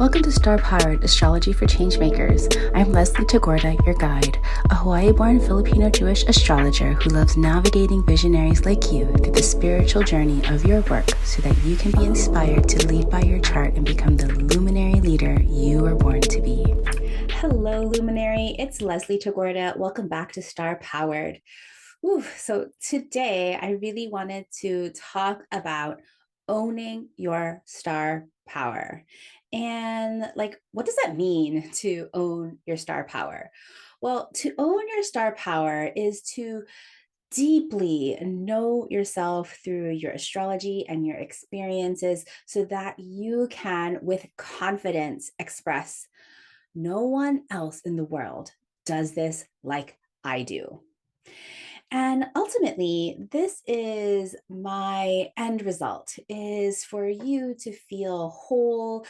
Welcome to Star-Powered Astrology for Changemakers. I'm Leslie Tagorda, your guide, a Hawaii-born Filipino-Jewish astrologer who loves navigating visionaries like you through the spiritual journey of your work so that you can be inspired to lead by your chart and become the luminary leader you were born to be. Hello, luminary. It's Leslie Tagorda. Welcome back to Star-Powered. So today I really wanted to talk about owning your star power. And what does that mean to own your star power? Well, to own your star power is to deeply know yourself through your astrology and your experiences so that you can, with confidence, express, no one else in the world does this like I do. And ultimately, this is my end result is for you to feel whole,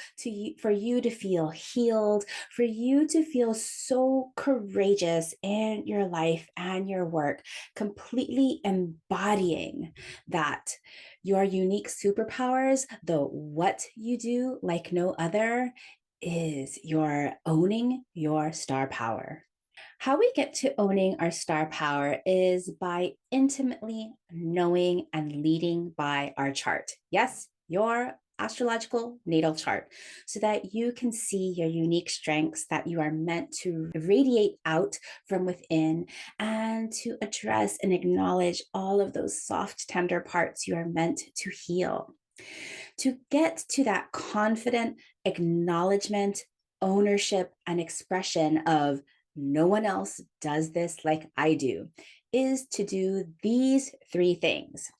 for you to feel healed, for you to feel so courageous in your life and your work, completely embodying that your unique superpowers, the what you do like no other, is your owning your star power. How we get to owning our star power is by intimately knowing and leading by our chart. Yes, your astrological natal chart, so that you can see your unique strengths that you are meant to radiate out from within and to address and acknowledge all of those soft, tender parts you are meant to heal. To get to that confident acknowledgement, ownership, and expression of no one else does this like I do, is to do these three things.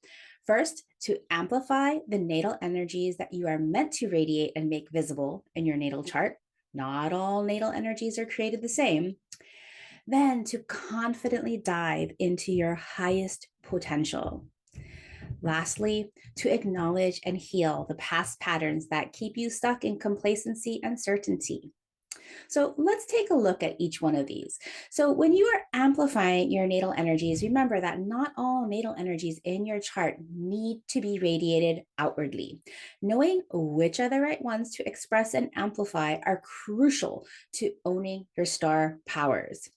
First, to amplify the natal energies that you are meant to radiate and make visible in your natal chart. Not all natal energies are created the same. Then, to confidently dive into your highest potential. Lastly, to acknowledge and heal the past patterns that keep you stuck in complacency and certainty. So let's take a look at each one of these. So when you are amplifying your natal energies, remember that not all natal energies in your chart need to be radiated outwardly. Knowing which are the right ones to express and amplify are crucial to owning your star powers.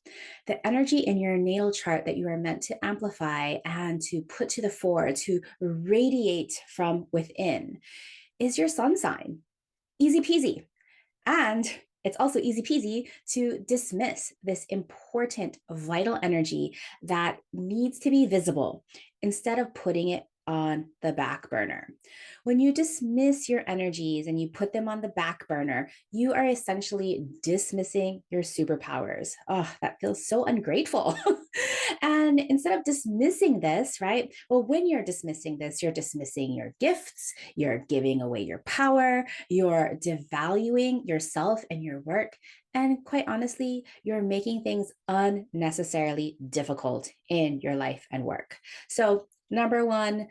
The energy in your natal chart that you are meant to amplify and to put to the fore, to radiate from within, is your sun sign. Easy peasy. And it's also easy peasy to dismiss this important, vital energy that needs to be visible instead of putting it on the back burner. When you dismiss your energies and you put them on the back burner, you are essentially dismissing your superpowers. Oh, that feels so ungrateful. And instead of dismissing this, right? Well, when you're dismissing this, you're dismissing your gifts, you're giving away your power, you're devaluing yourself and your work. And quite honestly, you're making things unnecessarily difficult in your life and work. So, number one,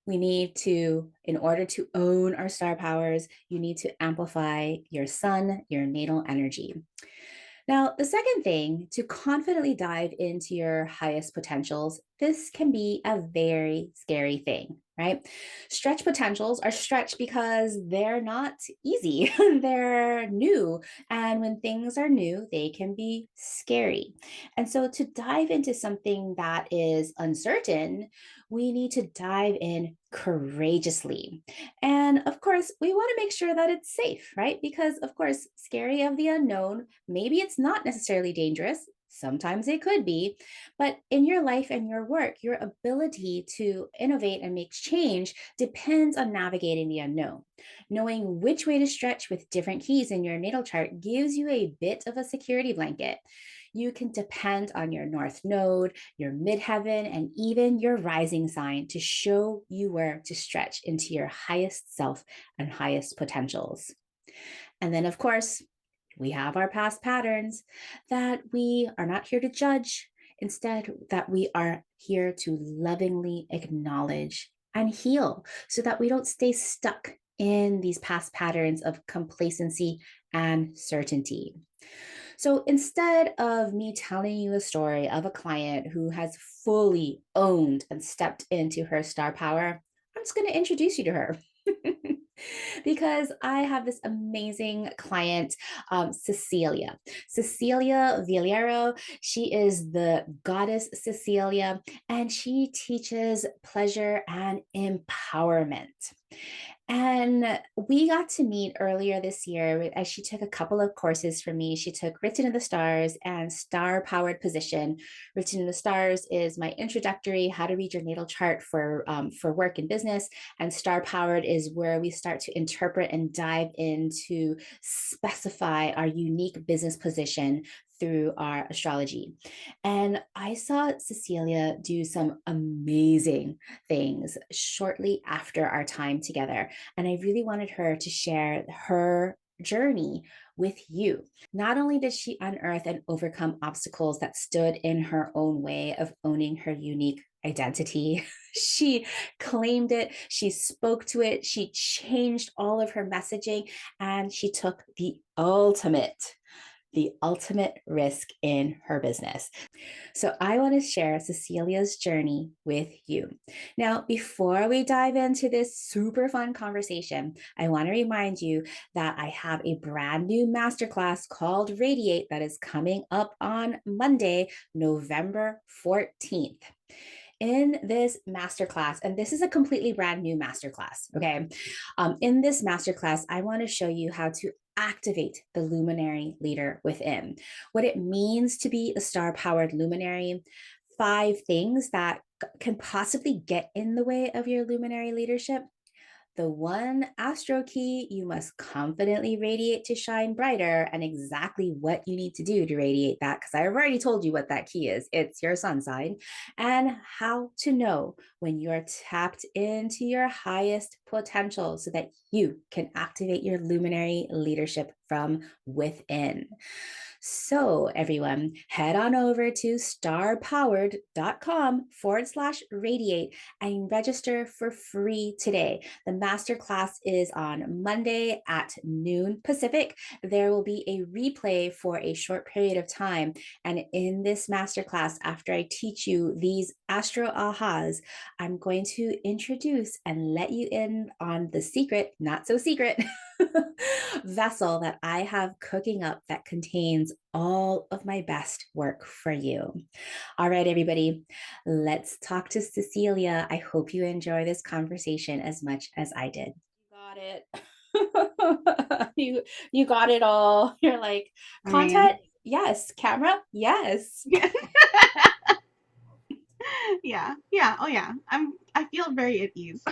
we need to, in order to own our star powers, you need to amplify your sun, your natal energy. Now, the second thing, to confidently dive into your highest potentials, this can be a very scary thing, right? Stretch potentials are stretched because they're not easy, they're new. And when things are new, they can be scary. And so, to dive into something that is uncertain, we need to dive in courageously. And of course, we want to make sure that it's safe, right? Because, of course, scary of the unknown, maybe it's not necessarily dangerous. Sometimes it could be, but in your life and your work, your ability to innovate and make change depends on navigating the unknown. Knowing which way to stretch with different keys in your natal chart gives you a bit of a security blanket. You can depend on your north node, your midheaven, and even your rising sign to show you where to stretch into your highest self and highest potentials. And then, of course, we have our past patterns that we are not here to judge. Instead, that we are here to lovingly acknowledge and heal so that we don't stay stuck in these past patterns of complacency and certainty. So instead of me telling you a story of a client who has fully owned and stepped into her star power, I'm just going to introduce you to her. because I have this amazing client, Cecilia. Cecilia Villero. She is the goddess Cecilia, and she teaches pleasure and empowerment. And we got to meet earlier this year as she took a couple of courses for me. She took Written in the Stars and Star Powered Position. Written in the Stars is my introductory how to read your natal chart for work and business, and Star Powered is where we start to interpret and dive into specify our unique business position through our astrology. And I saw Cecilia do some amazing things shortly after our time together. And I really wanted her to share her journey with you. Not only did she unearth and overcome obstacles that stood in her own way of owning her unique identity, she claimed it, she spoke to it, she changed all of her messaging, and she took the ultimate risk in her business. So I want to share Cecilia's journey with you. Now, before we dive into this super fun conversation, I want to remind you that I have a brand new masterclass called Radiate that is coming up on Monday, November 14th. In this masterclass, and this is a completely brand new masterclass, okay? In this masterclass, I want to show you how to activate the luminary leader within, what it means to be a star powered luminary, 5 things that can possibly get in the way of your luminary leadership, the one astro key you must confidently radiate to shine brighter, and exactly what you need to do to radiate that, because I've already told you what that key is. It's your sun sign, and how to know when you're tapped into your highest potential so that you can activate your luminary leadership from within. So, everyone, head on over to starpowered.com/radiate and register for free today. The masterclass is on Monday at noon Pacific. There will be a replay for a short period of time. And in this masterclass, after I teach you these astro ahas, I'm going to introduce and let you in on the secret, not so secret, vessel that I have cooking up that contains all of my best work for you. All right, everybody, let's talk to Cecilia. I hope you enjoy this conversation as much as I did. You got it. you got it all. You're like, I mean, content, yes. Camera, yes. yeah, yeah. Oh, yeah. I feel very at ease.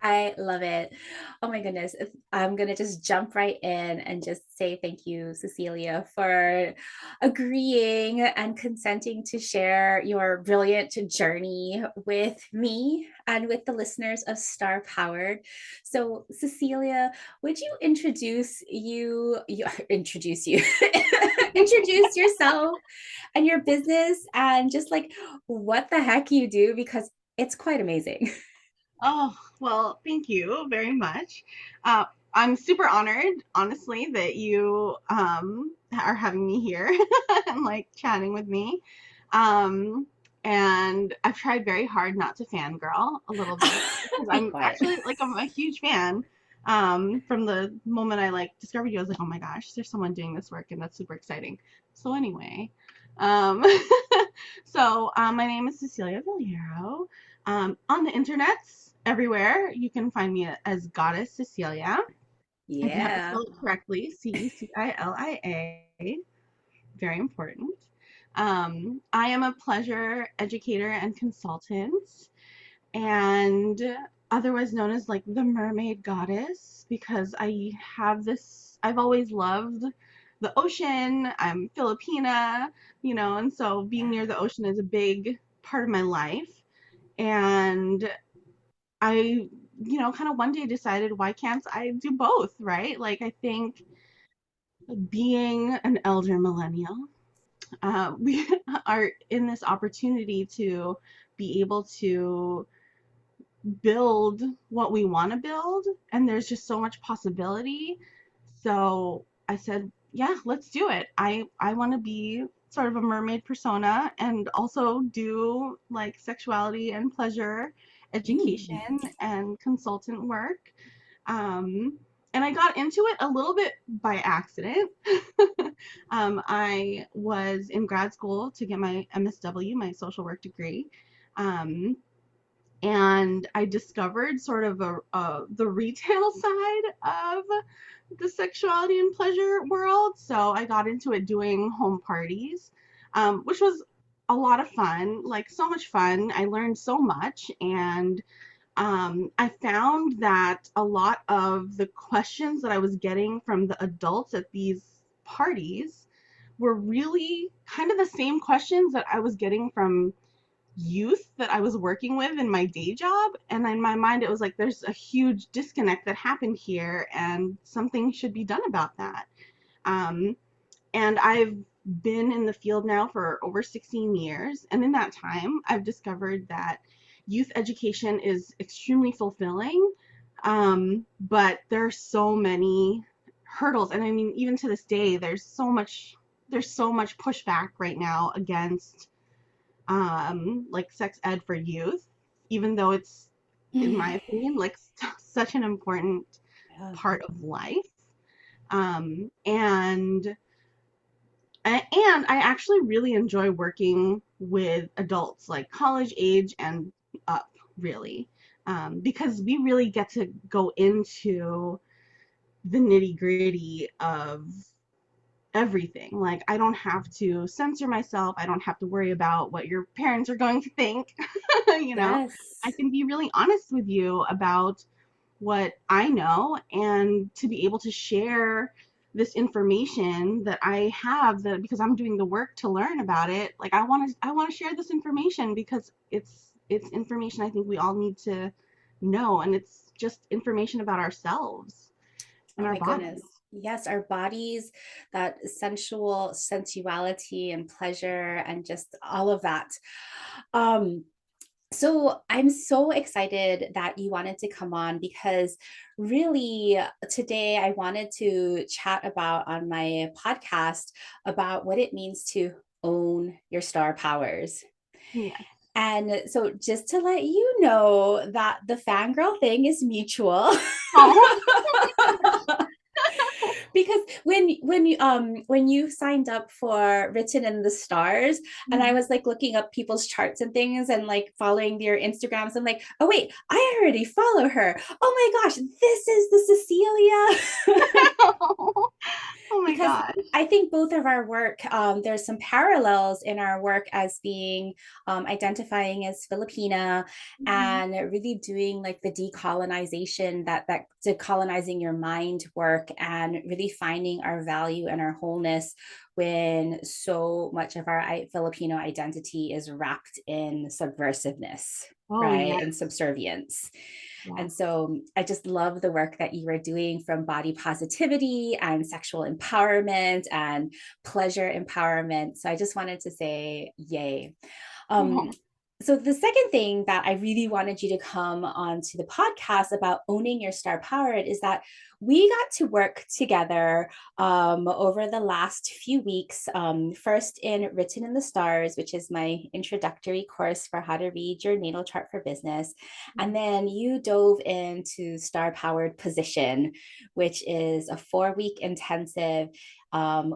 I love it. Oh my goodness. I'm going to just jump right in and just say thank you, Cecilia, for agreeing and consenting to share your brilliant journey with me and with the listeners of Star Powered. So, Cecilia, would you introduce you, introduce yourself and your business and just like what the heck you do, because it's quite amazing. Oh, well, thank you very much. Uh, I'm super honored, honestly, that you are having me here and like chatting with me. Um, and I've tried very hard not to fangirl a little bit because Be I'm quiet. actually like I'm a huge fan. From the moment I like discovered you, I was like, oh my gosh, there's someone doing this work, and that's super exciting. So anyway, um, my name is Cecilia Villero. On the internets, everywhere, you can find me as Goddess Cecilia. If you have to Yeah. spell it correctly, Cecilia. Very important. I am a pleasure educator and consultant, and otherwise known as like the mermaid goddess because I've always loved the ocean. I'm Filipina, and so being near the ocean is a big part of my life. And I, kind of one day decided, why can't I do both, right? Like, I think being an elder millennial, we are in this opportunity to be able to build what we want to build, and there's just so much possibility. So I said, yeah, let's do it. I want to be sort of a mermaid persona and also do like sexuality and pleasure Mm. education and consultant work. And I got into it a little bit by accident. I was in grad school to get my MSW, my social work degree. Um, and I discovered sort of the retail side of the sexuality and pleasure world. So I got into it doing home parties, which was a lot of fun, like so much fun. I learned so much, and I found that a lot of the questions that I was getting from the adults at these parties were really kind of the same questions that I was getting from youth that I was working with in my day job. And in my mind, it was like, there's a huge disconnect that happened here, and something should be done about that. Um, and I've been in the field now for over 16 years. And in that time, I've discovered that youth education is extremely fulfilling. But there are so many hurdles. And I mean, even to this day, there's so much pushback right now against like sex ed for youth, even though it's, in my opinion, like such an important Yeah. part of life. And I actually really enjoy working with adults, like college age and up, really, because we really get to go into the nitty gritty of everything. Like, I don't have to censor myself. I don't have to worry about what your parents are going to think. you know, I Yes. can be really honest with you about what I know, and to be able to share this information that I have, that because I'm doing the work to learn about it. Like, I want to share this information because it's information I think we all need to know, and it's just information about ourselves and Oh our my bodies. goodness. Yes, our bodies, that sensual sensuality and pleasure and just all of that. Um, so I'm so excited that you wanted to come on because really today I wanted to chat about on my podcast about what it means to own your star powers. Yeah. And so just to let you know that the fangirl thing is mutual. Oh. Because when you signed up for Written in the Stars, and I was like looking up people's charts and things and like following their Instagrams, I'm like, oh wait, I already follow her. Oh my gosh, this is the Cecilia. Oh my Because gosh. I think both of our work, there's some parallels in our work as being identifying as Filipina Mhm. and really doing like the decolonization, that decolonizing your mind work, and really finding our value and our wholeness when so much of our Filipino identity is wrapped in subversiveness, Oh right? yes, And subservience. And yes. so I just love the work that you are doing from body positivity and sexual empowerment and pleasure empowerment. So I just wanted to say, yay. Um, Oh, so the second thing that I really wanted you to come on to the podcast about owning your star power is that we got to work together over the last few weeks. First in Written in the Stars, which is my introductory course for how to read your natal chart for business. And then you dove into Star Powered Position, which is a 4-week intensive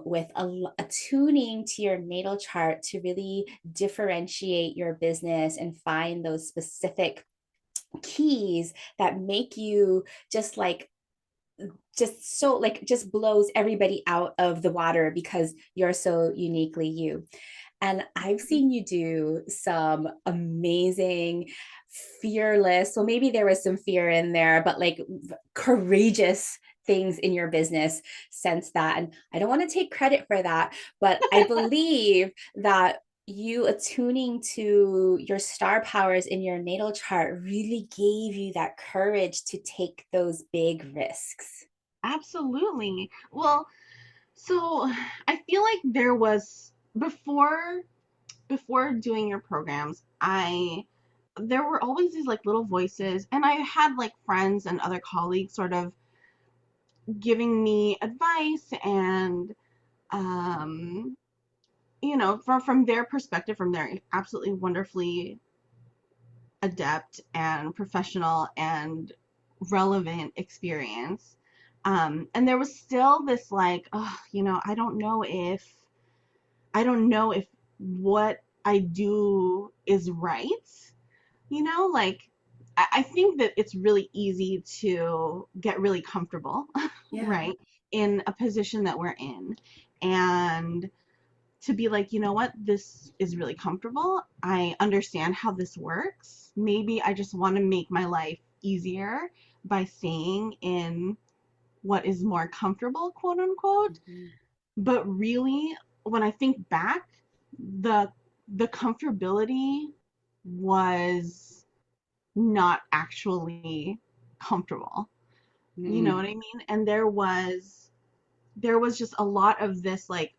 with a tuning to your natal chart to really differentiate your business and find those specific keys that make you just so like just blows everybody out of the water because you're so uniquely you. And I've seen you do some amazing, fearless, well, maybe there was some fear in there, but like courageous things in your business since that. And I don't want to take credit for that, but I believe that you attuning to your star powers in your natal chart really gave you that courage to take those big risks. absolutely. Well, so I feel like there was before doing your programs, I there were always these like little voices, and I had like friends and other colleagues sort of giving me advice, and um from their perspective, from their absolutely wonderfully adept and professional and relevant experience. And there was still this like, oh, I don't know if what I do is right. Like I think that it's really easy to get really comfortable, Yeah. right, in a position that we're in. And to be like, you know what, this is really comfortable. I understand how this works. Maybe I just want to make my life easier by staying in what is more comfortable, quote unquote. Mhm. But really, when I think back, the the comfortability was not actually comfortable. You know what Mm. I mean? And there was just a lot of this like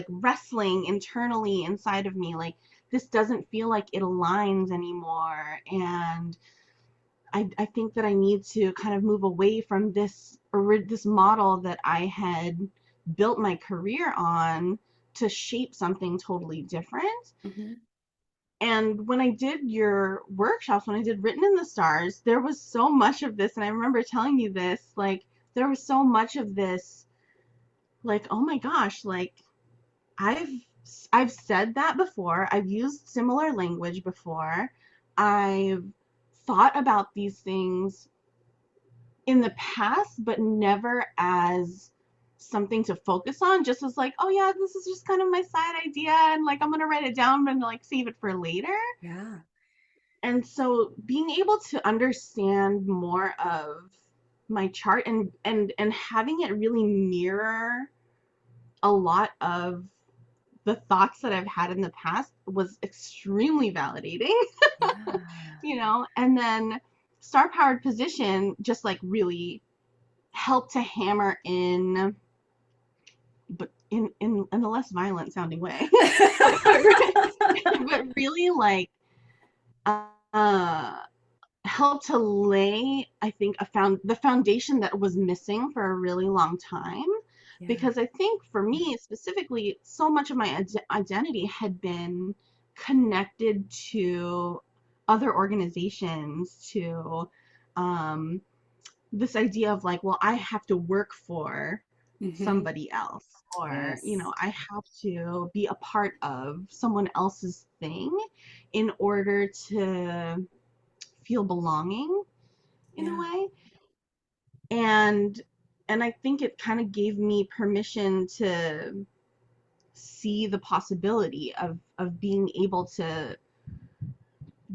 wrestling internally inside of me, like this doesn't feel like it aligns anymore. And I think that I need to kind of move away from this model that I had built my career on to shape something totally different. Mhm. And when I did your workshops, when I did Written in the Stars, there was so much of this. And I remember telling you this, like, there was so much of this, like, oh my gosh, like, I've I've said that before. I've used similar language before. I've thought about these things in the past, but never as something to focus on, just as like, oh yeah, this is just kind of my side idea and like I'm gonna write it down and like save it for later. Yeah. And so being able to understand more of my chart and having it really mirror a lot of the thoughts that I've had in the past was extremely validating. Yeah. And then star powered position just like really helped to hammer in, but in a less violent sounding way. but, but really like uh help to lay, I think, the foundation that was missing for a really long time. Yeah. Because I think for me specifically, so much of my identity had been connected to other organizations, to um, this idea of like, well, I have to work for Mhm. somebody else, or, Yes. I have to be a part of someone else's thing in order to feel belonging in a Yeah. way. And and I think it kind of gave me permission to see the possibility of being able to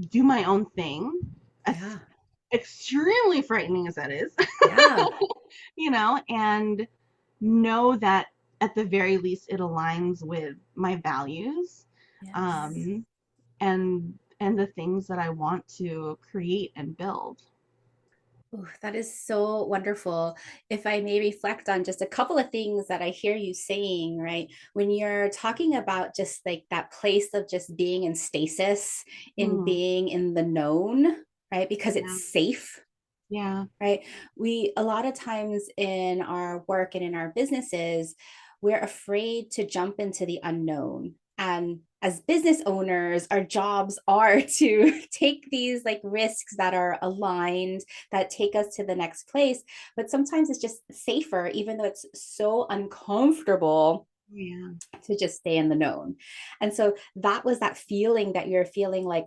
do my own thing, as Yeah. extremely frightening as that is. Yeah. And know that at the very least it aligns with my values, Yes. um and the things that I want to create and build. Ooh, that is so wonderful. If I may reflect on just a couple of things that I hear you saying, right? When you're talking about just like that place of just being in stasis, in Mm, being in the known, right? Because yeah, it's safe, yeah, right? We, a lot of times in our work and in our businesses, we're afraid to jump into the unknown. And as business owners, our jobs are to take these like risks that are aligned, that take us to the next place. But sometimes it's just safer, even though it's so uncomfortable, yeah, to just stay in the known. And so that was that feeling that you're feeling like,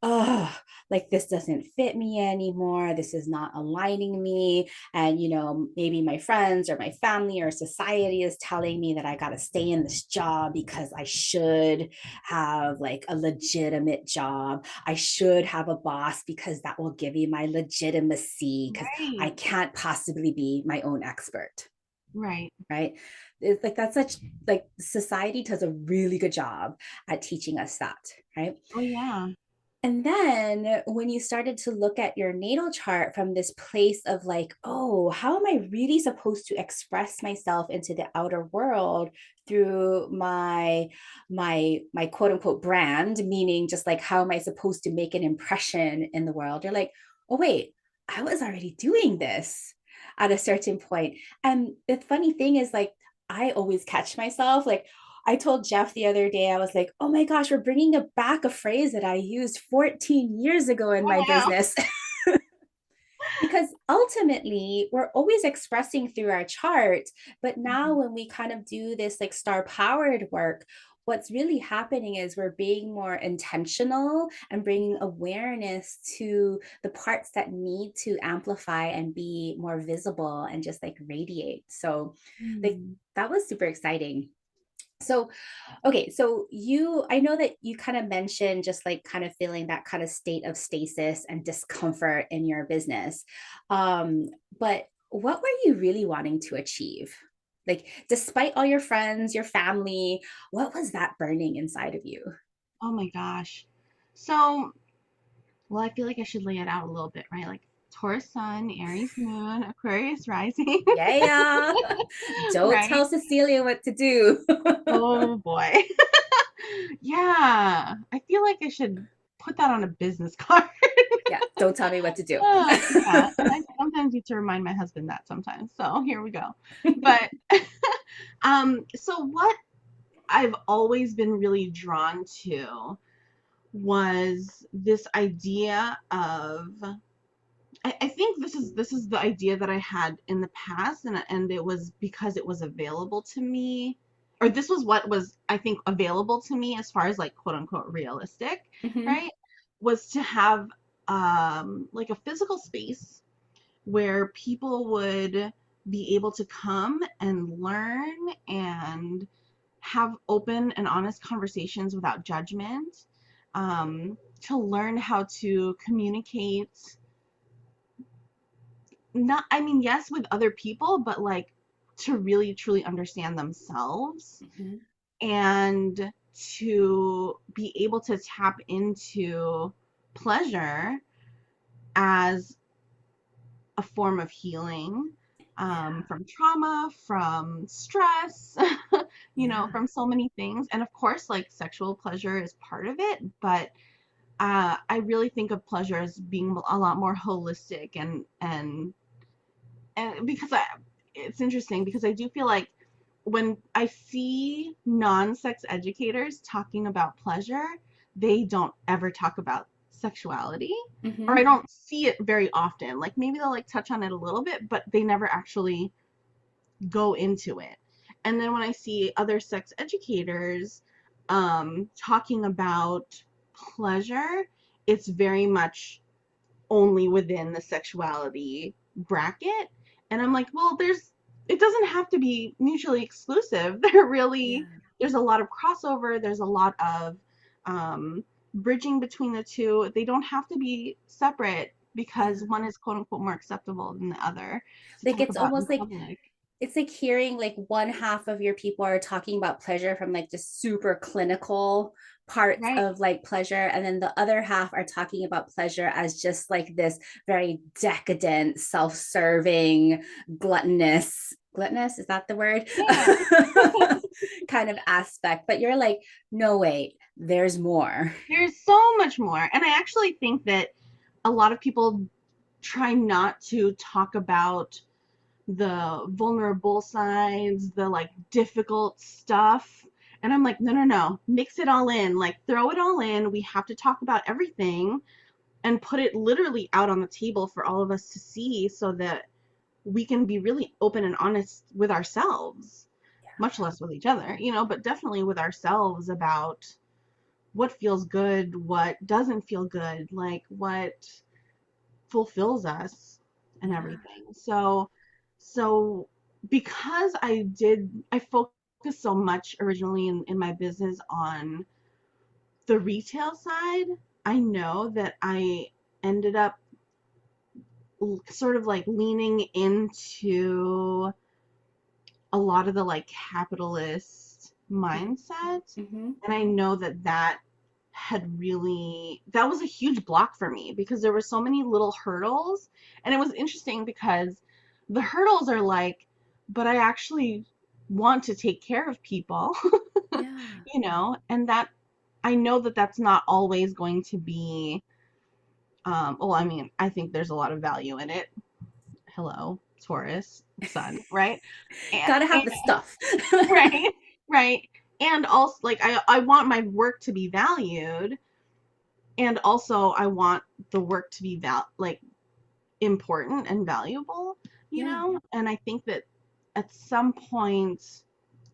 oh, like this doesn't fit me anymore. This is not aligning me. And, maybe my friends or my family or society is telling me that I got to stay in this job because I should have like a legitimate job. I should have a boss because that will give me my legitimacy because I right, can't possibly be my own expert, right. right? It's like that's such, like, society does a really good job at teaching us that, right? Oh yeah. And then when you started to look at your natal chart from this place of like, oh, how am I really supposed to express myself into the outer world through my quote unquote brand, meaning just like how am I supposed to make an impression in the world? You're like, oh wait, I was already doing this at a certain point. And the funny thing is like I always catch myself like, I told Jeff the other day, I was like, oh my gosh, we're bringing back a phrase that I used 14 years ago in Oh my wow. business. because ultimately we're always expressing through our chart, but now Mhm. when we kind of do this like star powered work, what's really happening is we're being more intentional and bringing awareness to the parts that need to amplify and be more visible and just like radiate. So like Mm. that was super exciting. So okay, so I know that you kind of mentioned just like kind of feeling that kind of state of stasis and discomfort in your business. Um, but what were you really wanting to achieve? Like, despite all your friends, your family, what was that burning inside of you? Oh my gosh. So, well, I feel like I should lay it out a little bit, right? Like Taurus sun, Aries moon, Aquarius rising, Yeah. Don't right? tell Cecilia what to do. Oh boy. Yeah, I feel like I should put that on a business card. Yeah, don't tell me what to do. Yeah, and I sometimes need to remind my husband that sometimes. So here we go. But so what I've always been really drawn to was this idea of I think this is the idea that I had in the past, and it was because it was available to me, or this was what was I think available to me as far as like quote unquote realistic, Mhm. right? Was to have like a physical space where people would be able to come and learn and have open and honest conversations without judgment, to learn how to communicate, not, I mean, yes, with other people, but like to really truly understand themselves Mhm. and to be able to tap into pleasure as a form of healing, Yeah. from trauma, from stress, Yeah. from so many things. And of course, like sexual pleasure is part of it, but I really think of pleasure as being a lot more holistic, and because it's interesting because I do feel like when I see non-sex educators talking about pleasure, they don't ever talk about sexuality, or I Mhm. don't see it very often. Like maybe they'll like touch on it a little bit, but they never actually go into it. And then when I see other sex educators talking about pleasure, it's very much only within the sexuality bracket. And I'm like, well, it doesn't have to be mutually exclusive. Yeah. There's a lot of crossover, there's a lot of bridging between the two. They don't have to be separate because Yeah. one is quote unquote more acceptable than the other to Like talk it's about in almost like public. it's like hearing like one half of your people are talking about pleasure from like just super clinical parts Right. of like pleasure, and then the other half are talking about pleasure as just like this very decadent, self-serving, gluttonous, is that the word? Yeah. Kind of aspect, but you're like, no, wait, there's more. There's so much more. And I actually think that a lot of people try not to talk about the vulnerable sides, the like difficult stuff. And I'm like, no, no, no, mix it all in, like throw it all in. We have to talk about everything and put it literally out on the table for all of us to see so that we can be really open and honest with ourselves, much less with each other, but definitely with ourselves about what feels good, what doesn't feel good, like what fulfills us and Yeah. everything. So because I focused so much originally in my business on the retail side, I know that I ended up sort of like leaning into a lot of the like capitalist mindset. Mm-hmm. And I know that was a huge block for me because there were so many little hurdles. And it was interesting because the hurdles are like, but I actually want to take care of people, Yeah. and that I know that that's not always going to be, well, I mean, I think there's a lot of value in it. Hello, Taurus, sun, right? And, Gotta have the stuff. right, right. And also, like, I want my work to be valued, and also I want the work to be like important and valuable, Yeah. And I think that at some point,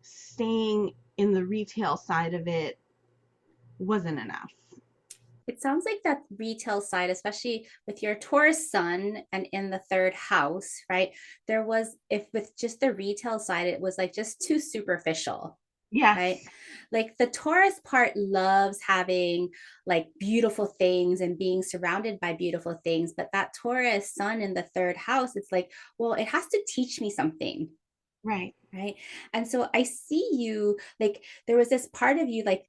staying in the retail side of it wasn't enough. It sounds like that retail side, especially with your Taurus sun and in the third house, right? There was, if with just the retail side, it was like just too superficial, right? Yes. Like the Taurus part loves having like beautiful things and being surrounded by beautiful things. But that Taurus sun in the third house, it's like, well, it has to teach me something. Right. Right. And so I see you like there was this part of you like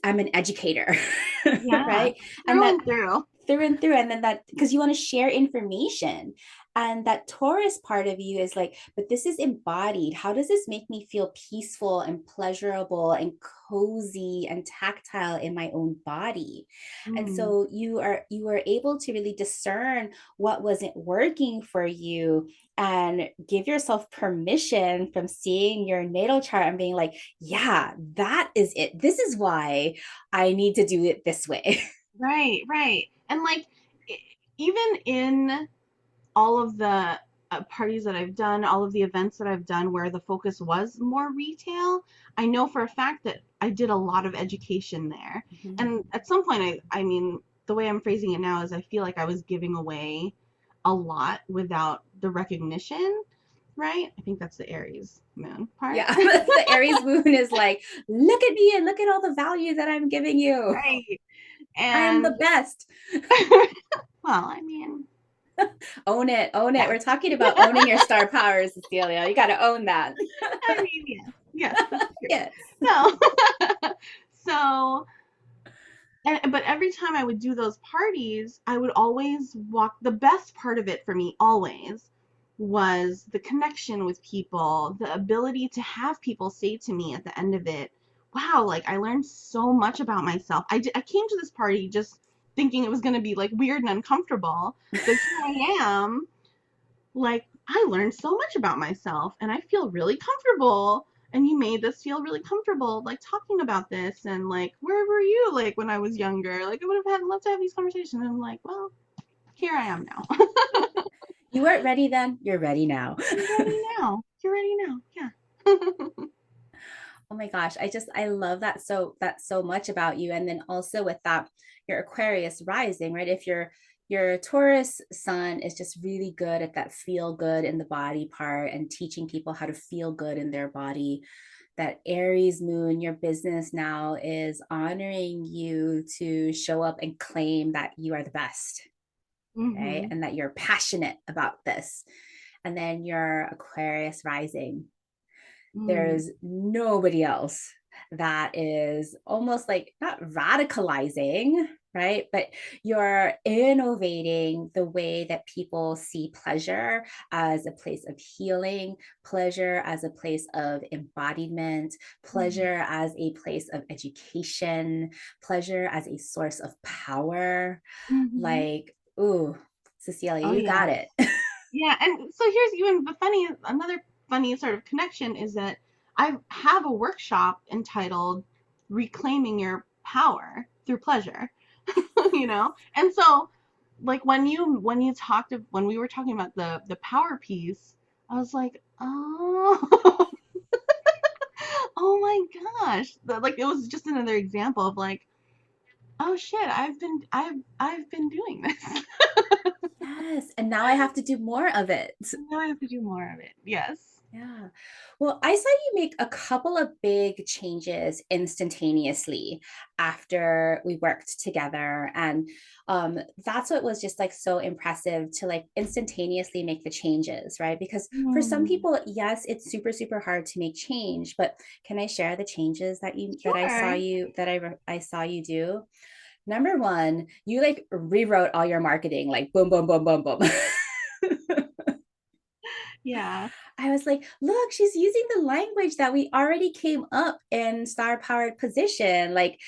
I'm an educator, Yeah. right? And Through that and through. through and through, and then that because you want to share information, and that Taurus part of you is like, but this is embodied. How does this make me feel peaceful and pleasurable and cozy and tactile in my own body? And Mm. so you are able to really discern what wasn't working for you and give yourself permission from seeing your natal chart and being like, yeah, that is it. This is why I need to do it this way. Right, right. And like e- even in all of the parties that I've done, all of the events that I've done where the focus was more retail, I know for a fact that I did a lot of education there. Mhm. And at some point, I mean, the way I'm phrasing it now is I feel like I was giving away a lot without the recognition, right? I think that's the Aries moon part. Yeah, the Aries moon is like, look at me and look at all the value that I'm giving you. Right. I am And the best. well, I mean, Own it, own it. yes. We're talking about owning your star power, Cecilia. You got to own that. I mean, yes. Yes, that's true. Yes. No. So, but every time I would do those parties, I would always walk. The best part of it for me always was the connection with people, the ability to have people say to me at the end of it, "Wow, like I learned so much about myself." I came to this party just thinking it was going to be like weird and uncomfortable, but here I am, like I learned so much about myself and I feel really comfortable. And you made us feel really comfortable, like talking about this. And like, where were you like when I was younger? Like, I would have had loved to have these conversations. And I'm like, well, here I am now. You weren't ready then, you're ready now. You're ready now. You're ready now. Yeah. Oh my gosh, I love that so much about you. And then also with that, your Aquarius rising, right? If your Taurus sun is just really good at that feel good in the body part and teaching people how to feel good in their body. That Aries moon, your business now is honoring you to show up and claim that you are the best, right? Mm-hmm. And that you're passionate about this. And then your Aquarius rising, Mm. there's nobody else that is almost like not radicalizing, right? But you're innovating the way that people see pleasure as a place of healing, pleasure as a place of embodiment, Mm-hmm. pleasure as a place of education, pleasure as a source of power. Mm-hmm. Like, ooh, Cecilia, Oh you yeah. got it. Yeah, and so here's even another funny sort of connection is that I have a workshop entitled Reclaiming Your Power Through Pleasure, And so like when we were talking about the power piece, I was like, "Oh, oh my gosh." Like it was just another example of like, "Oh shit, I've been doing this." Yes. And now I have to do more of it. Now I have to do more of it. Yes. Yeah. Well, I saw you make a couple of big changes instantaneously after we worked together. And that's what was just like so impressive to like instantaneously make the changes, right? Because for some Hmm. people, yes, it's super, super hard to make change. But can I share the changes that I saw Sure. you I saw you do? Number one, you like rewrote all your marketing, like boom, boom, boom, boom, boom. Yeah. I was like, look, she's using the language that we already came up in star powered position. Like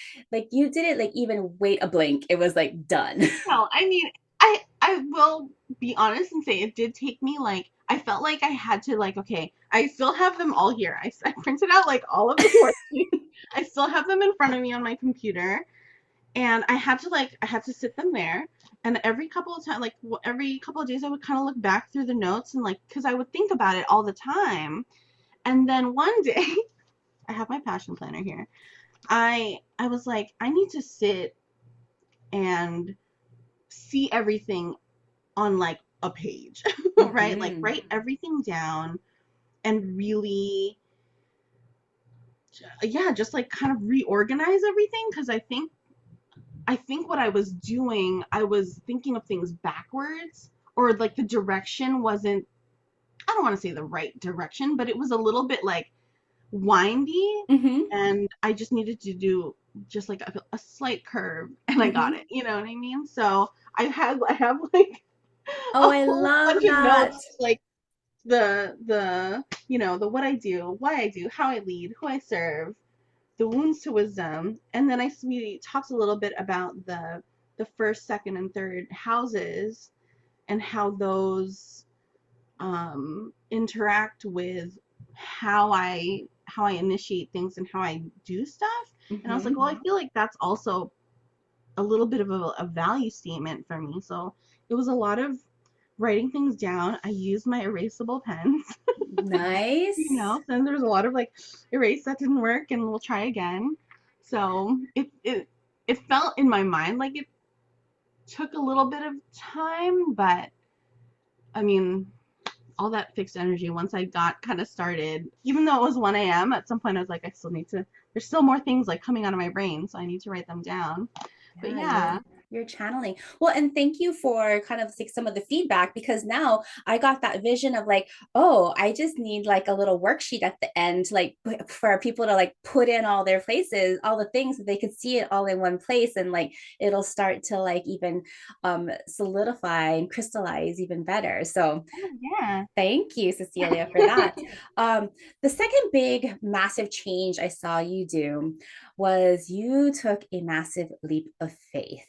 you did it like even wait a blink. It was like done. No, I mean, I will be honest and say it did take me like I felt like I had to like okay, I still have them all here. I printed out like all of the worksheets. I still have them in front of me on my computer, And I had to sit them there. And every couple of times, like every couple of days, I would kind of look back through the notes and like, because I would think about it all the time. And then one day, I have my passion planner here. I was like, I need to sit and see everything on like a page, right? Like Mm-hmm. write everything down and really, yeah, just like kind of reorganize everything because I think what I was doing, I was thinking of things backwards or like the direction wasn't, I don't want to say the right direction, but it was a little bit like windy Mm-hmm. and I just needed to do just like a slight curve and I got Mm-hmm. it. You know what I mean? So I have like Oh, a I whole love bunch of that. notes like the you know, the what I do, why I do, how I lead, who I serve, the wounds to wisdom, and then we talked a little bit about the first, second, and third houses and how those interact with how I initiate things and how I do stuff. And I was like, Mm-hmm. well, I feel like that's also a little bit of a value statement for me. So it was a lot of writing things down. I used my erasable pens, you Nice. know. Then there's a lot of like erase that didn't work, and we'll try again. So it felt in my mind like it took a little bit of time, but I mean, all that fixed energy once I got kind of started, even though it was 1 a.m., at some point I was like, I still need to, there's still more things like coming out of my brain, so I need to write them down. But Yeah, yeah. you're channeling. Well, and thank you for kind of like some of the feedback because now I got that vision of like, oh, I just need like a little worksheet at the end, like for people to like put in all their places, all the things that they could see it all in one place, and like it'll start to like even solidify and crystallize even better. So Oh, yeah. thank you, Cecilia, for that. The second big, massive change I saw you do was you took a massive leap of faith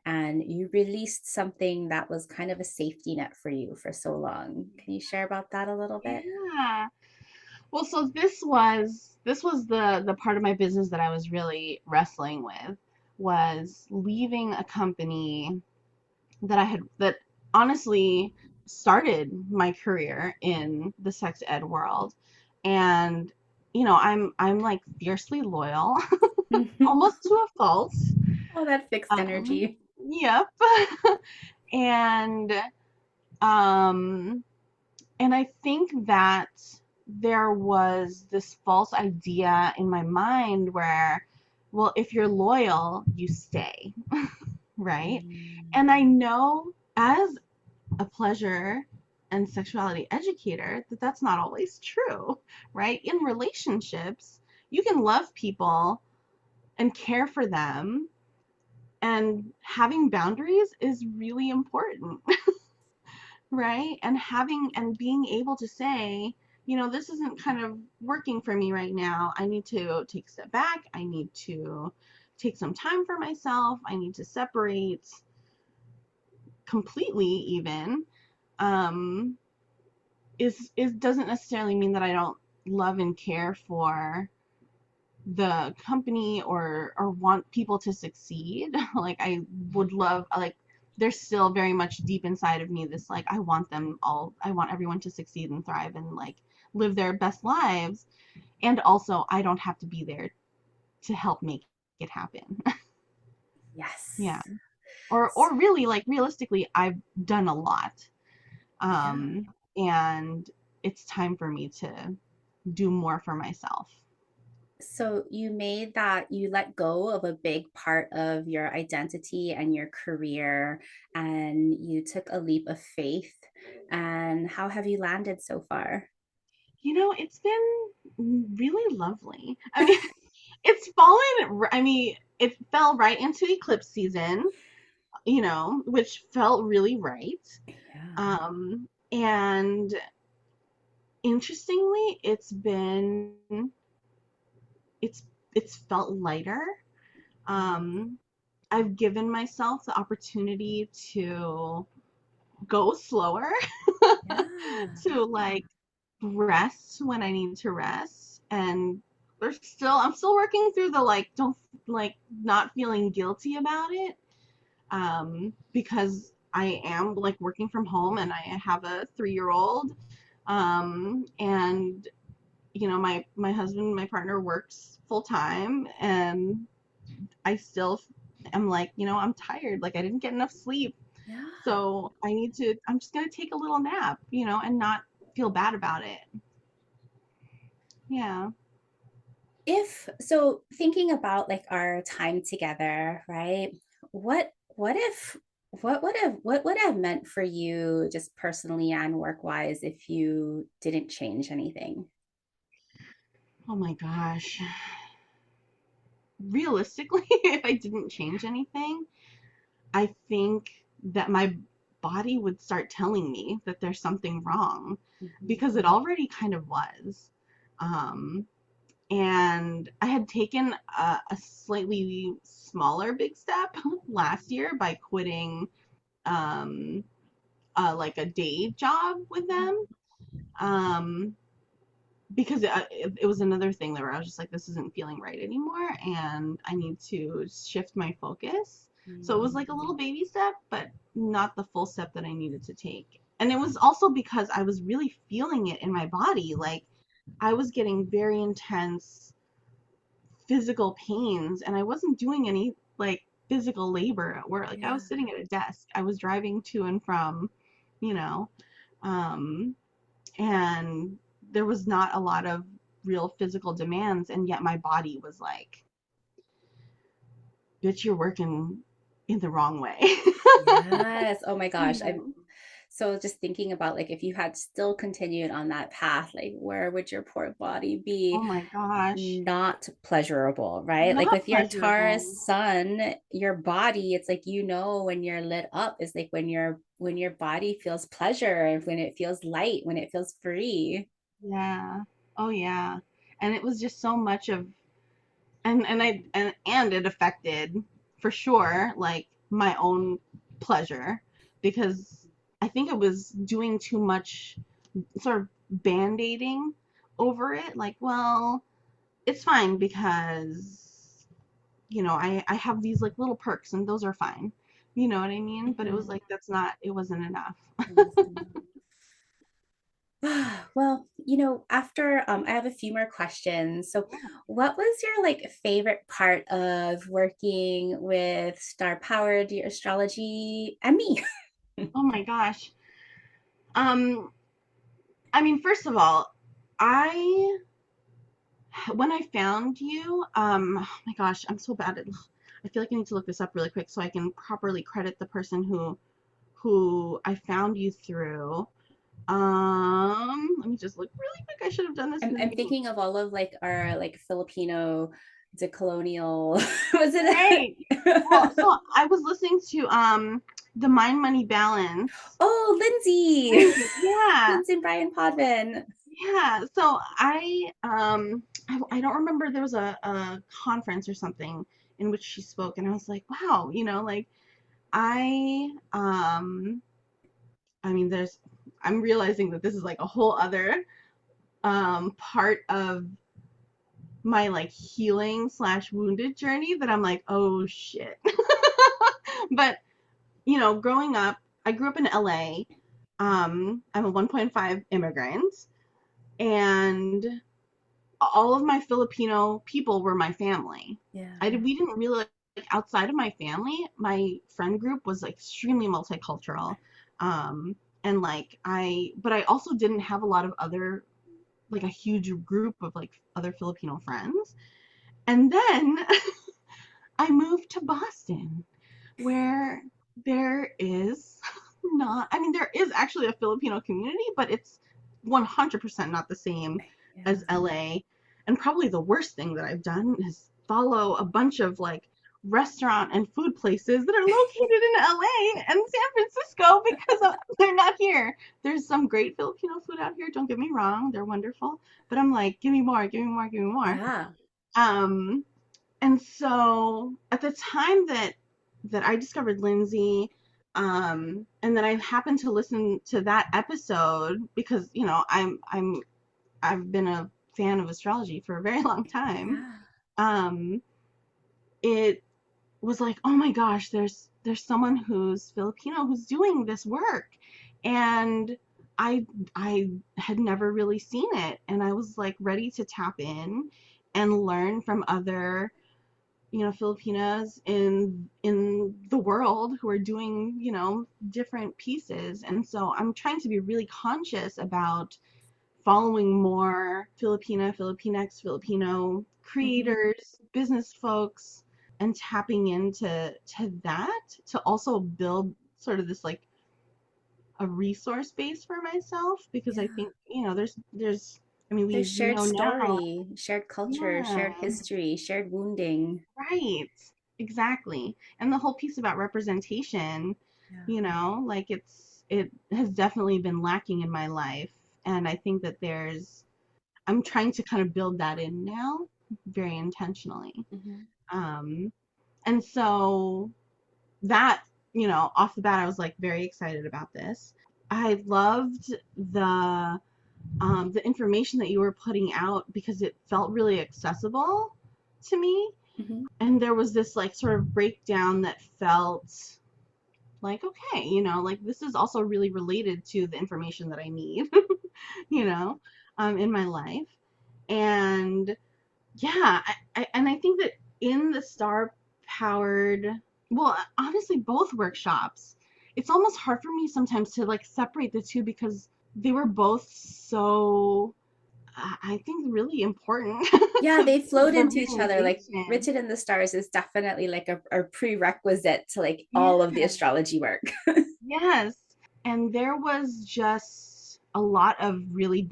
and you released something that was kind of a safety net for you for so long. Can you share about that a little bit? Yeah. Well, so this was the part of my business that I was really wrestling with was leaving a company that honestly started my career in the sex ed world. And you know, I'm like fiercely loyal, almost to a fault. Oh, that fixed energy. Yep. And um and I think that there was this false idea in my mind where, well, if you're loyal, you stay, right? And I Mm. know as a pleasure and sexuality educator that that's not always true, right? In relationships, you can love people and care for them, and having boundaries is really important, right? And having and being able to say, you know, this isn't kind of working for me right now. I need to take a step back. I need to take some time for myself. I need to separate completely, even. Um, is doesn't necessarily mean that I don't love and care for the company or want people to succeed. Like I would love like there's still very much deep inside of me this like I want everyone to succeed and thrive and like live their best lives, and also I don't have to be there to help make it happen. Yeah. Yes. Or really like realistically I've done a lot. Yeah. And it's time for me to do more for myself. So you made that, you let go of a big part of your identity and your career, and you took a leap of faith. And how have you landed so far? You know, it's been really lovely. I mean, it's fallen, I mean, it fell right into eclipse season, you know, which felt really right. Yeah. And interestingly, it's it's felt lighter. Um, I've given myself the opportunity to go slower, Yeah. to like rest when I need to rest, and I'm still working through the like don't like not feeling guilty about it. Because I am like working from home and I have a 3-year old. And you know, my husband, my partner works full time, and I still am like, you know, I'm tired. Like I didn't get enough sleep. Yeah. So I'm just gonna take a little nap, you know, and not feel bad about it. Yeah. If so, thinking about like our time together, right? What if what would have meant for you just personally and work wise if you didn't change anything? Oh my gosh. Realistically, if I didn't change anything, I think that my body would start telling me that there's something wrong Mhm. because it already kind of was. Um, and I had taken a slightly smaller big step last year by quitting um, like a day job with them. Um, because it was another thing that where I was just like, this isn't feeling right anymore, and I need to shift my focus. So it was like a little baby step, but not the full step that I needed to take. And it was also because I was really feeling it in my body. Like I was getting very intense physical pains, and I wasn't doing any like physical labor at work. Like I Yeah. was sitting at a desk, I was driving to and from, you know, um, and there was not a lot of real physical demands, and yet my body was like, bitch, you're working in the wrong way. Yes. Oh my You gosh. I'm know? so just thinking about like if you had still continued on that path, like where would your poor body Oh be? my gosh, Not pleasurable, right? Like not with your pleasurable. Taurus sun, your body, it's like you know when you're lit up is like when your body feels pleasure and when it feels light, when it feels free. Yeah. Oh yeah. And it was just so much of and it affected for sure like my own pleasure because I think it was doing too much sort of band-aiding over it, like, well, it's fine because you know I have these like little perks and those are fine, you know what I mean, but it was Mhm. like that's not it wasn't enough. It was well, you know, after I have a few more questions. So, what was your like favorite part of working with Star Powered Astrology and me? Oh my gosh. um I mean, first of all, I when I found you, oh my gosh, I'm so bad at I feel like I need to look this up really quick so I can properly credit the person who I found you through. Let me just look really quick. I should have done this in the I'm beginning. thinking of all of like our like Filipino decolonial was Right. it Well, so I was listening to the Mind Money Balance. oh Lindsay Lindsay, yeah. Lindsay and Brian Podvin. Yeah. So I don't remember there was a conference or something in which she spoke and I was like, wow, you know, like I I mean there's I'm realizing that this is like a whole other part of my like healing slash wounded journey that I'm like, oh shit. But you know, growing up, I grew up in LA. I'm a 1.5 immigrant, and all of my Filipino people were my family. Yeah. We didn't really like outside of my family. My friend group was like extremely multicultural, and like but I also didn't have a lot of other like a huge group of like other Filipino friends. And then I moved to Boston, where there is not, I mean, there is actually a Filipino community, but it's 100% not the same as Yeah. LA. And probably the worst thing that I've done is follow a bunch of like restaurant and food places that are located in LA and San Francisco because they're not here. There's some great Filipino food out here, don't get me wrong, they're wonderful, but I'm like, give me more, give me more, give me more. Yeah. Um, and so at the time that I discovered Lindsay, and then I happened to listen to that episode because you know I've been a fan of astrology for a very long time, Yeah. um, it was like, oh my gosh, there's someone who's Filipino who's doing this work, and I I had never really seen it, and I was like ready to tap in and learn from other, Filipinas in the world who are doing, different pieces. And so I'm trying to be really conscious about following more Filipinx, Filipino Hmm. creators, business folks, and tapping into that to also build sort of this like a resource base for myself, because I Yeah. think, there's I mean There's we shared know now. story, shared culture, Yeah, shared history, shared wounding. right. Exactly. And the whole piece about representation, Yeah. like it has definitely been lacking in my life. And I think that I'm trying to kind of build that in now very intentionally. Hmm. Um, and so that, off the bat, I was like very excited about this. I loved the information that you were putting out because it felt really accessible to me. Hmm. And there was this like sort of breakdown that felt like, okay, like this is also really related to the information that I need, you know, in my life. And yeah, and I think that in the star powered, well, honestly, both workshops, it's almost hard for me sometimes to like separate the two because they were both so, I think, really important Yeah, to they flowed the into each other. Like realization. Written in the Stars is definitely like a prerequisite to like Yeah, all of the astrology work. yes. And there was just a lot of really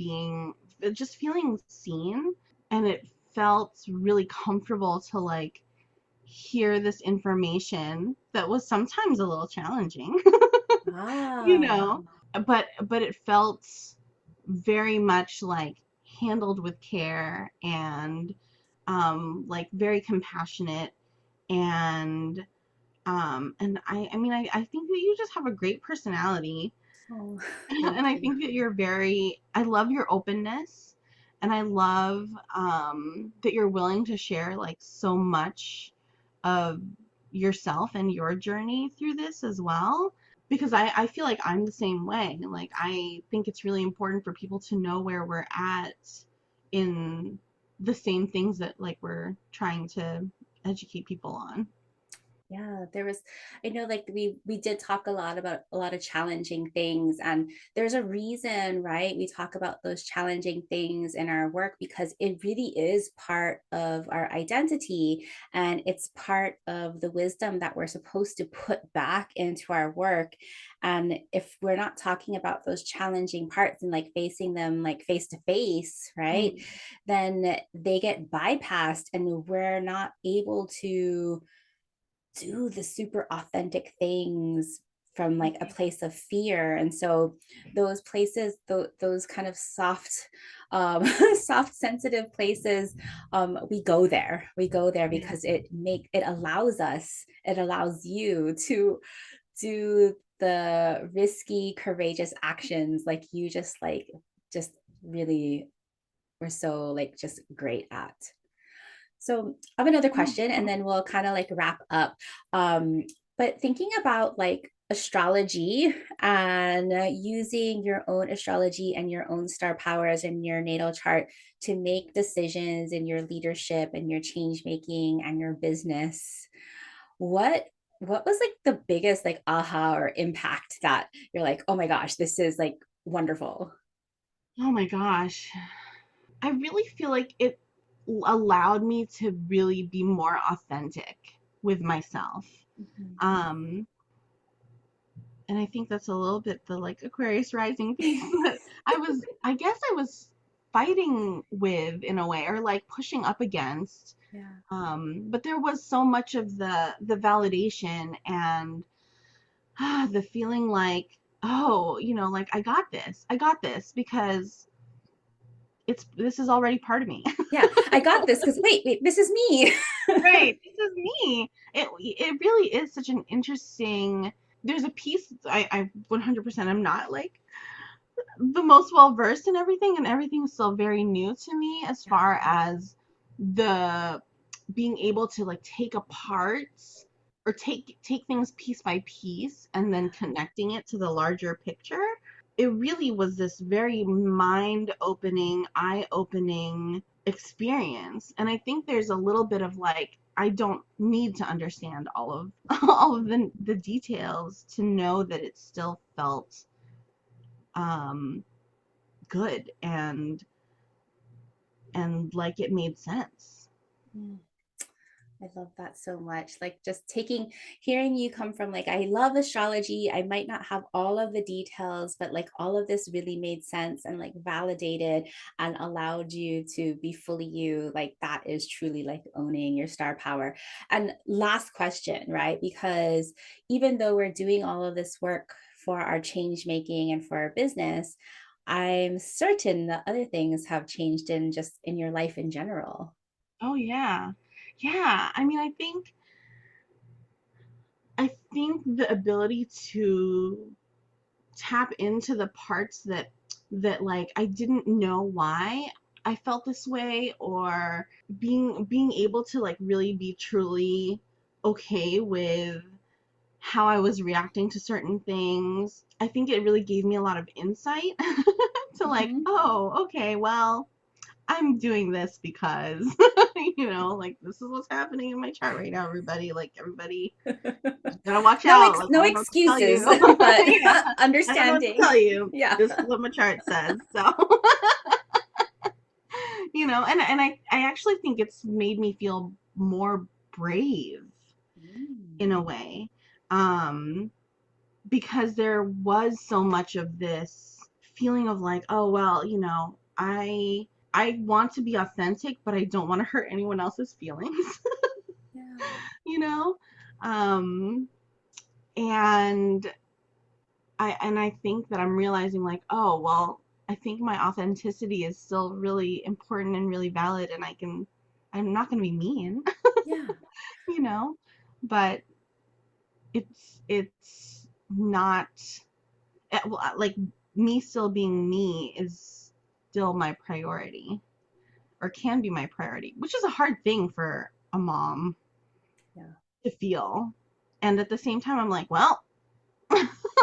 just feeling seen. And it felt really comfortable to like hear this information that was sometimes a little challenging, you Ah, know, but it felt very much like handled with care and like very compassionate. And I mean I think that you just have a great personality. oh, And thank I you. think that I love your openness, and I love that you're willing to share like so much of yourself and your journey through this as well. Because I feel like I'm the same way. Like, I think it's really important for people to know where we're at in the same things that like we're trying to educate people on. Yeah, there was, I know like we did talk a lot about a lot of challenging things, and there's a reason, right? We talk about those challenging things in our work because it really is part of our identity, and it's part of the wisdom that we're supposed to put back into our work. And if we're not talking about those challenging parts and like facing them like face to face, right? Mm, Then they get bypassed and we're not able to do the super authentic things from like a place of fear. And so those places, those kind of soft soft sensitive places, we go there yeah. because it allows us, it allows you to do the risky courageous actions like you just really were so like just great at. So I have another question and then we'll kind of like wrap up. Um, but thinking about like astrology and using your own astrology and your own star powers and your natal chart to make decisions in your leadership and your change making and your business, what what was like the biggest like aha or impact that you're like, oh my gosh, this is like wonderful? Oh my gosh. I really feel like it allowed me to really be more authentic with myself. Mhm. Um, and I think that's a little bit the like Aquarius rising piece that I guess I was fighting with in a way, or like pushing up against. Yeah. But there was so much of the validation and the feeling like, oh, like I got this because this is already part of me. Yeah, I got this because wait, this is me. Right. This is me. It really is such an interesting. There's a piece I 100% am not like the most well versed in everything, and everything is still very new to me as far as the being able to like take apart or take things piece by piece and then connecting it to the larger picture. It really was this very mind opening, eye opening experience. And I think there's a little bit of like, I don't need to understand all of all of the details to know that it still felt um, good and like it made sense. Mm. I love that so much. Like just hearing you come from like, I love astrology. I might not have all of the details, but like all of this really made sense and like validated and allowed you to be fully you. Like that is truly like owning your star power. And last question, right? Because even though we're doing all of this work for our change making and for our business, I'm certain that other things have changed in just in your life in general. Oh yeah. Yeah. I mean, I think the ability to tap into the parts that like I didn't know why I felt this way, or being able to like really be truly okay with how I was reacting to certain things. I think it really gave me a lot of insight to like, Mhm. oh, okay, well, I'm doing this because, like this is what's happening in my chart right now, everybody. Like, everybody gotta watch out. Like, I No don't know what to tell excuses, you. but Yeah, I don't know what to understanding. tell you. Yeah. This is what my chart says. So, and I actually think it's made me feel more brave in a Mm. way. Um, because there was so much of this feeling of like, oh well, I want to be authentic, but I don't want to hurt anyone else's feelings, Yeah. you know? Um, and I think that I'm realizing like, oh well, I think my authenticity is still really important and really valid, and I'm not gonna be mean, Yeah. you know? But it's not like me still being me is still my priority, or can be my priority, which is a hard thing for a mom Yeah. to feel. And at the same time, I'm like, well,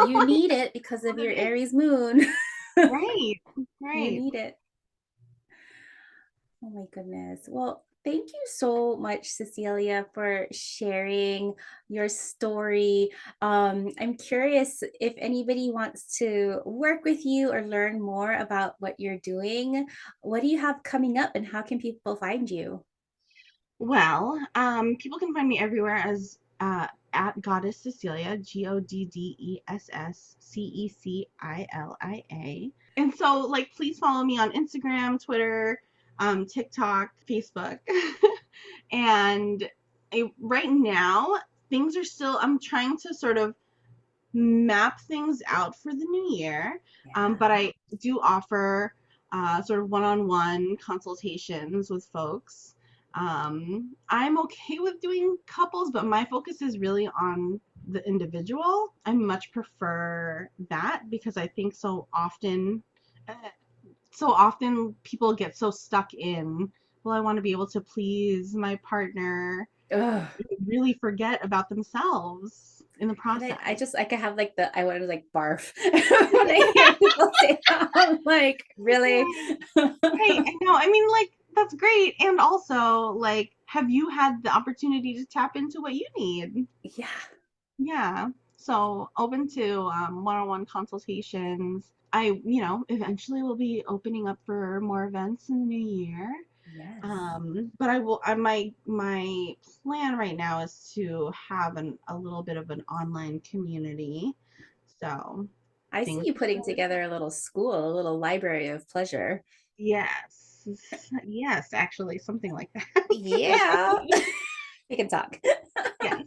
You need it because of what your it is. Aries moon. Right, You right. need it. Oh my goodness. Well, thank you so much, Cecilia, for sharing your story. I'm curious if anybody wants to work with you or learn more about what you're doing. What do you have coming up and how can people find you? Well, people can find me everywhere as at Goddess Cecilia, Goddesscecilia. And so, like, please follow me on Instagram, Twitter, TikTok, Facebook. And right now, things are still, I'm trying to sort of map things out for the new year. Yeah. But I do offer sort of one on one consultations with folks. I'm okay with doing couples, but my focus is really on the individual. I much prefer that because I think uh, so often people get so stuck in, well, I want to be able to please my partner, Ugh. really forget about themselves in the process. I could have like I want to like barf when I hear people say that. I'm like, really? Right. Right. I know. I mean, like, that's great. And also, like, have you had the opportunity to tap into what you need? Yeah. Yeah. So open to one-on-one consultations. Eventually will be opening up for more events in the new year. Yes. But my plan right now is to have a little bit of an online community. So I see things you are putting slowly together a little school, a little library of pleasure. Yes. Yes, actually, something like that. Yeah. We can talk. Yes.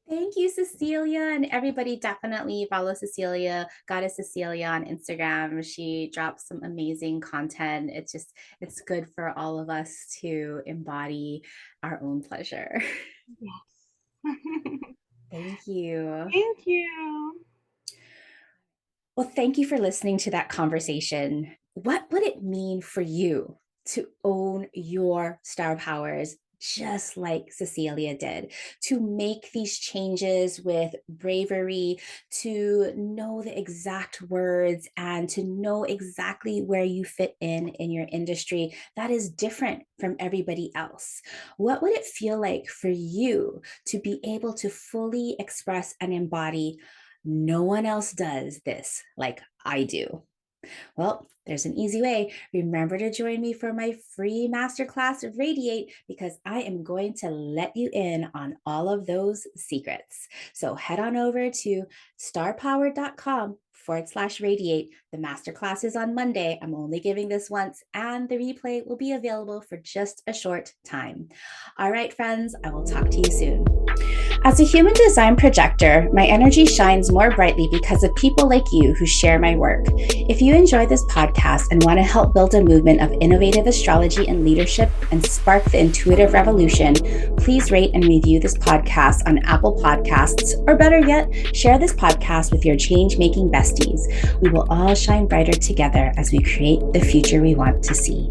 Thank you, Cecilia. And everybody definitely follow Cecilia, Goddess Cecilia on Instagram. She drops some amazing content. It's good for all of us to embody our own pleasure. Yes. Thank you. Thank you. Well, thank you for listening to that conversation. What would it mean for you to own your star powers, just like Cecilia did, to make these changes with bravery, to know the exact words and to know exactly where you fit in your industry that is different from everybody else? What would it feel like for you to be able to fully express and embody? No one else does this like I do. Well, there's an easy way. Remember to join me for my free masterclass Radiate because I am going to let you in on all of those secrets. So head on over to starpower.com/radiate. The masterclass is on Monday. I'm only giving this once, and the replay will be available for just a short time. All right, friends, I will talk to you soon. As a human design projector, my energy shines more brightly because of people like you who share my work. If you enjoy this podcast and want to help build a movement of innovative astrology and leadership and spark the intuitive revolution, please rate and review this podcast on Apple Podcasts, or better yet, share this podcast with your change-making besties. We will all shine brighter together as we create the future we want to see.